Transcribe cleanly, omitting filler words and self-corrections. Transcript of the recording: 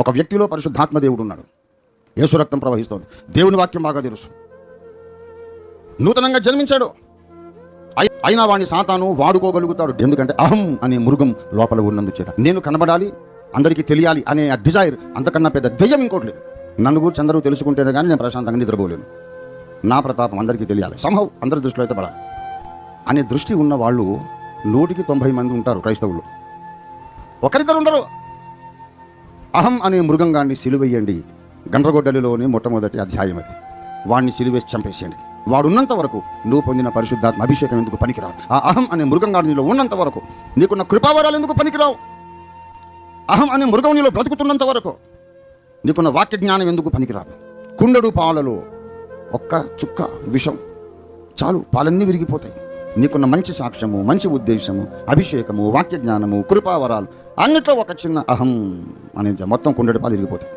ఒక వ్యక్తిలో పరిశుద్ధాత్మ దేవుడు ఉన్నాడు. యేసు రక్తం ప్రవహిస్తోంది. దేవుని వాక్యం బాగా తెలుసు. నూతనంగా జన్మించాడు. అయినా వాడిని సాతాను వాడుకోగలుగుతాడు. ఎందుకంటే అహం అనే మృగం లోపల ఉన్నందుచేత. నేను కనబడాలి, అందరికీ తెలియాలి అనే ఆ డిజైర్ అంతకన్నా పెద్ద దెయ్యం ఇంకోటి లేదు. నన్ను గురించి అందరూ తెలుసుకుంటేనే కానీ నేను ప్రశాంతంగా నిద్రపోలేను. నా ప్రతాపం అందరికీ తెలియాలి, సంభవ్ అందరి దృష్టిలో అయితే పడాలి అనే దృష్టి ఉన్న వాళ్ళు 190 మంది ఉంటారు క్రైస్తవులు. ఒకరిద్దరు ఉండరు. అహం అనే మృగంగాన్ని సిలువేయండి. గండ్రగొడ్డలిలోని మొట్టమొదటి అధ్యాయం అది. వాడిని సిలువేసి చంపేసేయండి. వాడున్నంత వరకు నువ్వు పొందిన పరిశుద్ధాత్మ అభిషేకం ఎందుకు పనికిరాదు? ఆ అహం అనే మృగంగా నీలో ఉన్నంత వరకు నీకున్న కృపావరాలు ఎందుకు పనికిరావు? అహం అనే మృగం నీలో బ్రతుకుతున్నంత వరకు నీకున్న వాక్య జ్ఞానం ఎందుకు పనికిరాదు? కుండడు పాలలో ఒక్క చుక్క విషం చాలు, పాలన్నీ విరిగిపోతాయి. నీకున్న మంచి సాక్ష్యము, మంచి ఉద్దేశము, అభిషేకము, వాక్య జ్ఞానము, కృపావరాలు అన్నిట్లో ఒక చిన్న అహం అనేది మొత్తం కుండడి పాలు విరిగిపోతాయి.